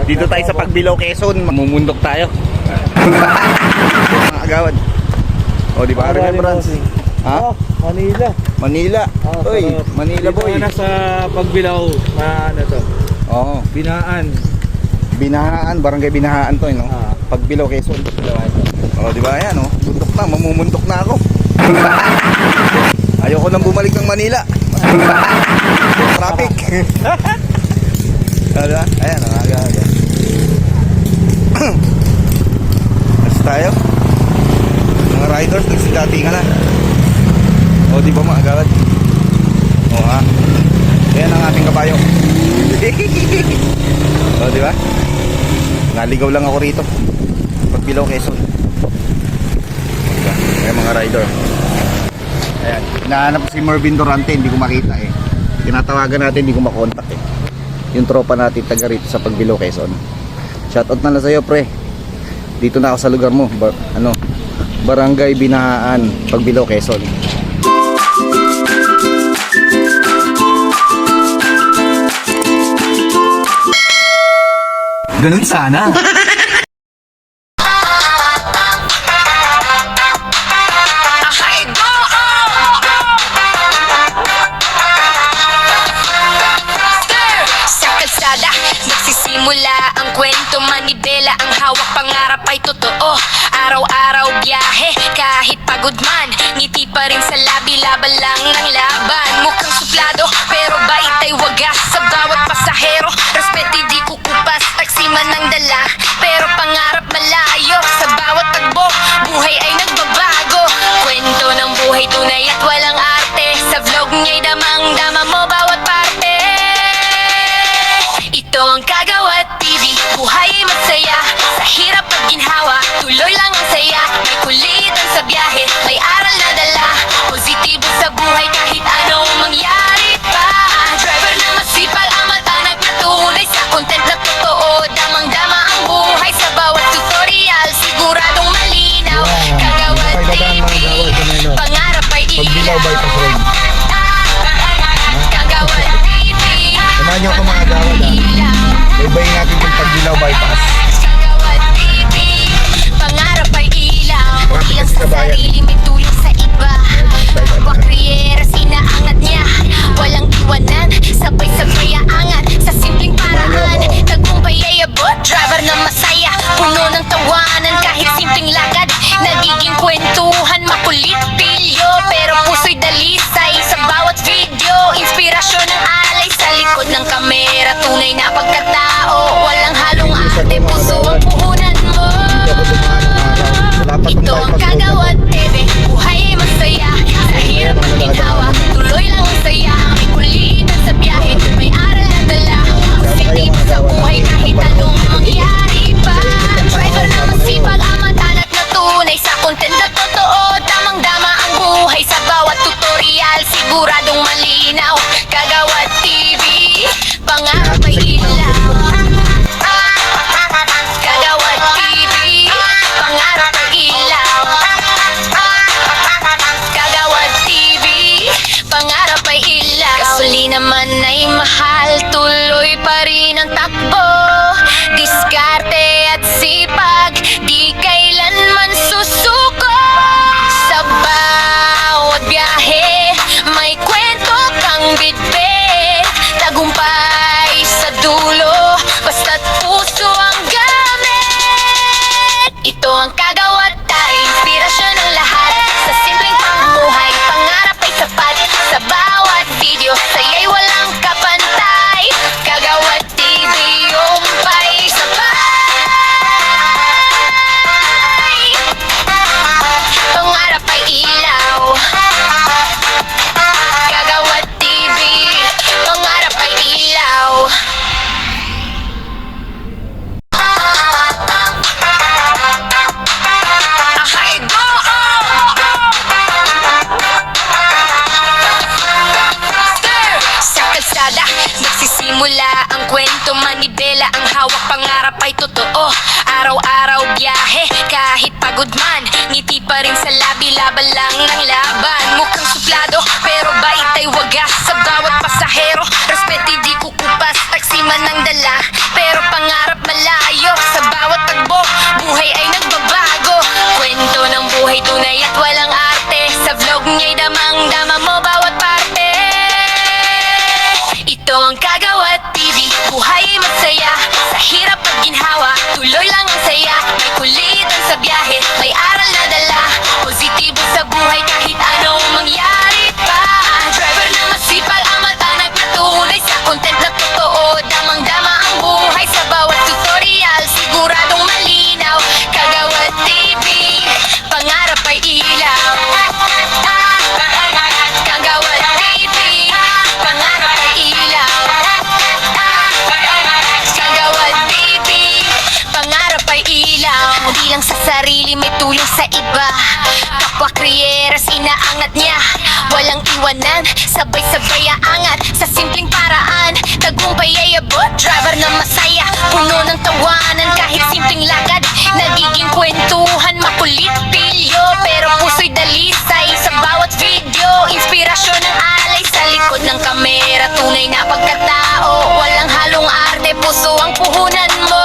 Dito tayo sa Pagbilao, Quezon. Mamumundok tayo. Mga agawad. O, di ba? Remembrance. Ha? Manila. Manila. Uy, Manila boy. Dito na sa Pagbilao na ano to? Oo. Binaan. Binahaan, barangay Binahaan to, no? Pagbilao, Quezon. O, di ba? Ayan, oh. Bundok na, mamumundok na ako. Ayoko nang bumalik ng Manila. Traffic. Diba? Ayan, ang aga-aga. Kasi tayo mga riders, nagsidatingan na. O, di ba mga agad? O, ha? Ayan ang ating kabayo. O, di ba? Naligaw lang ako rito. Pagbilao, Quezon. Diba? Ayan mga rider. Ayan, hinahanap si Mervin Durante, hindi ko makita eh. Tinatawagan natin, hindi ko makontak eh. Yung tropa natin taga rito sa Pagbilao, Quezon. Shoutout na lang sa'yo, pre. Dito na ako sa lugar mo. Barangay Binahaan, Pagbilao, Quezon. Ganun sana. Nagsisimula ang kwento, manibela ang hawak, pangarap ay totoo. Araw-araw biyahe, kahit pagod man, ngiti pa rin sa labi, laban lang ng laban. Mukhang suplado, pero bait ay wagas. Sa bawat pasahero, respeto di kukupas. Taksi man ang dala, pero pangarap malayo. Sa bawat tagbo, buhay ay nagbabago. Kwento ng buhay tunay at walang arte. Sa vlog niya'y damang-dama mo bawat parte. Ito ang Kagawad TV, buhay ay masaya. Sa hirap at ginhawa, tuloy lang ang saya. May kulitan sa biyahe, may aral na dala. Positibo sa buhay kahit ano mangyari pa. Driver na masipag, ang mata nagpatunay sa content na totoo. Damang-dama ang buhay sa bawat tutorial, siguradong malinaw. Kagawad TV, pangarap ay ilaw. Kagawad TV, Samahan niyo ako mga agawad, ha? Baybayin natin yung Pagbilao bypass. Kagawad TV, pangarap ay ilaw. Ilang sa sarili, may tulong sa iba. Kapwa kriyera, sinaangat niya. Walang iwanan, sabay-sabay aangat. Sa simpleng paraan, tagumpay ay abot. Driver na masaya, puno ng tawanan. Kahit simpleng lakad, nagiging kwentuhan. Makulit pilyo, pero puso'y dalisay. Sa bawat video, inspirasyon ng alay. Sa likod ng kamera, tunay na pagkatao. Walang halong arte, puso ang puhunan mo. Ito ang Kagawad TV, buhay ay masaya. Sa hirap at ginhawa, tuloy lang ang saya. May kulitan sa biyahe, may aral na dala. Positibo sa buhay kahit anong mangyari pa. Driver na masipag, ang matanat na tunay sa content na totoo. Damang-dama ang buhay sa bawat tutorial, siguradong malinaw. Kagawad TV, pangarap ay ilaw. Kagawad TV, pangarap ay ilaw. Kagawad TV, pangarap ay ilaw. Gasolina man ay mahal, tuloy pa rin ang takbo. Diskarte at sipag, di kailanman susuko. Sa bawat biyahe, may kwento kang bitbit. Tagumpay sa dulo, basta't puso ang gamit. Ito ang Kagawad tayo, inspirasyon ng lahat. Sa simpleng pamumuhay, pangarap ay sapat. Sa bawat video, saya'y walang kapantay. Kagawad TV, umpay sabay. Pangarap ay ilaw. Kagawad TV, pangarap ay ilaw. Okay, go! Sa kalsada, nagsisimula ang kwento, manibela ang hawak, pangarap ay totoo. Araw-araw biyahe, kahit pagod man, ngiti pa rin sa labi, laban lang ng laban. Mukhang suplado, pero bait ay wagas. Sa bawat pasahero, respeto di kukupas. Taksi man ang dala, pero pangarap malayo. tulong sa iba. Kapwa kriyeras inaangat niya, walang iwanan, sabay-sabay aangat sa simpleng paraan. Tagumpay ay abot, driver na masaya, puno ng tawanan kahit simpleng lakad. Nagiging kwentuhan, makulit pilyo, pero puso'y dalisay sa bawat video. Inspirasyon ng alay sa likod ng kamera, tunay na pagkatao, walang halong arte, puso ang puhunan mo.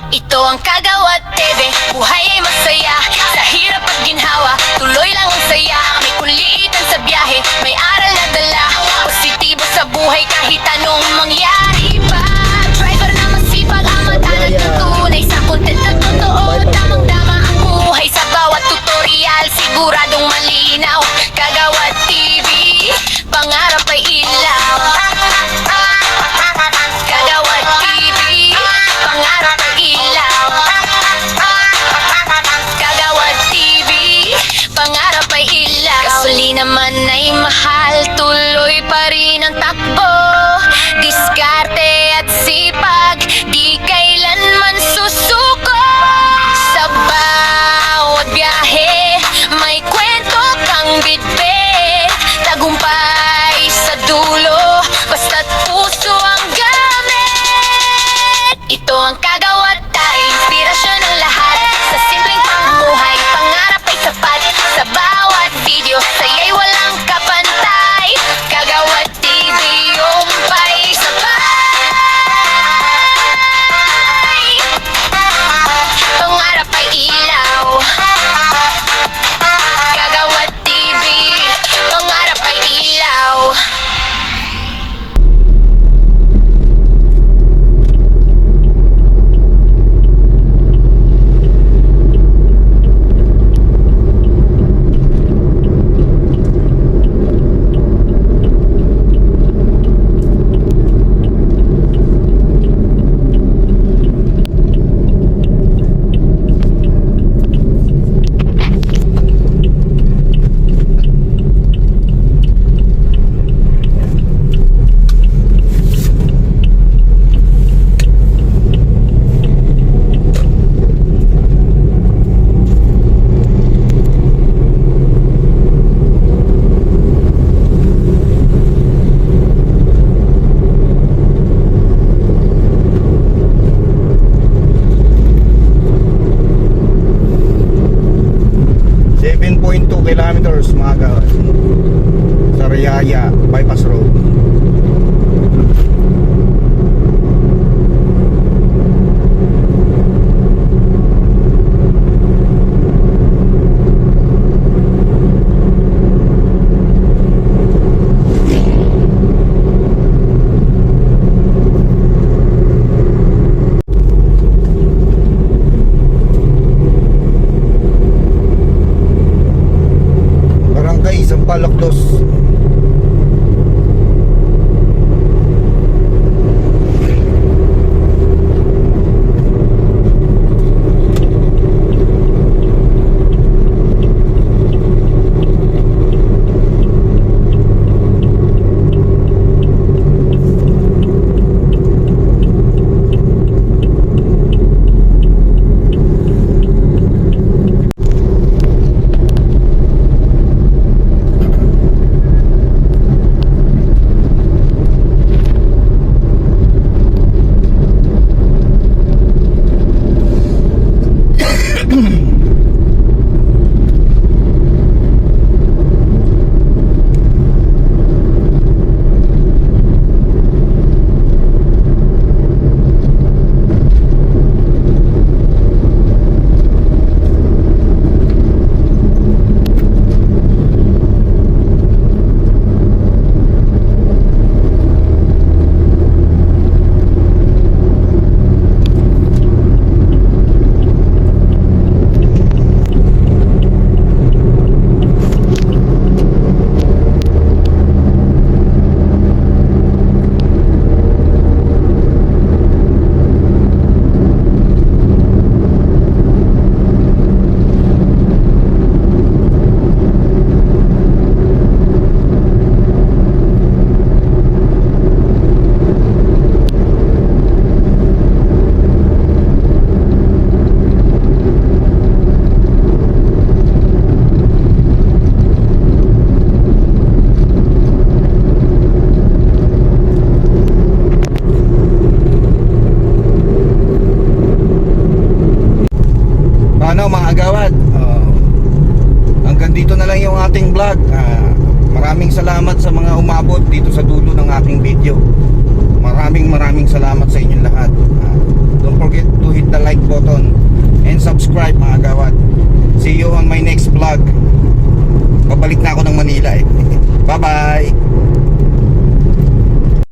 Ito ang Kagawad TV, buhay ay masaya, sa hirap at ginhawa, tuloy lang ang saya. May kulitan sa biyahe, may aral na dala, positibo sa buhay kahit anong mangyari pa. Driver na masipag, ang mata nagtutunay sa content na totoo. Tamang-tama ang buhay sa bawat tutorial, siguradong malinaw. Kagawad TV, pangarap ay ilaw. Kagawad TV, pangarap ay ilaw. Kagawad TV, pangarap ay ilaw. Gasolina man ay mahal, tuloy pa rin ang takbo. Diskarte at sipag, di kailanman susuko. Sa bawat biyahe, may kwento kang bitbit. Tagumpay sa dulo, basta't puso ang gamit. Ito ang Kagawad tayo, inspirasyon ng lahat. Sa simpleng pamumuhay, pangarap ay sapat. Sa bawat video, saya'y walang kapantay. Kagawad TV, umpay sabay. Pangarap ay ilaw. Kagawad TV, pangarap ay ilaw. kilometers mga guys sa Riyaya Bypass Road. Barangay Sampaloc 2. lang yung ating vlog. Maraming salamat sa mga umabot dito sa dulo ng aking video. Maraming salamat sa inyong lahat. Don't forget to hit the like button and subscribe mga agawad. See you on my next vlog. Babalik na ako ng Manila eh. Bye bye.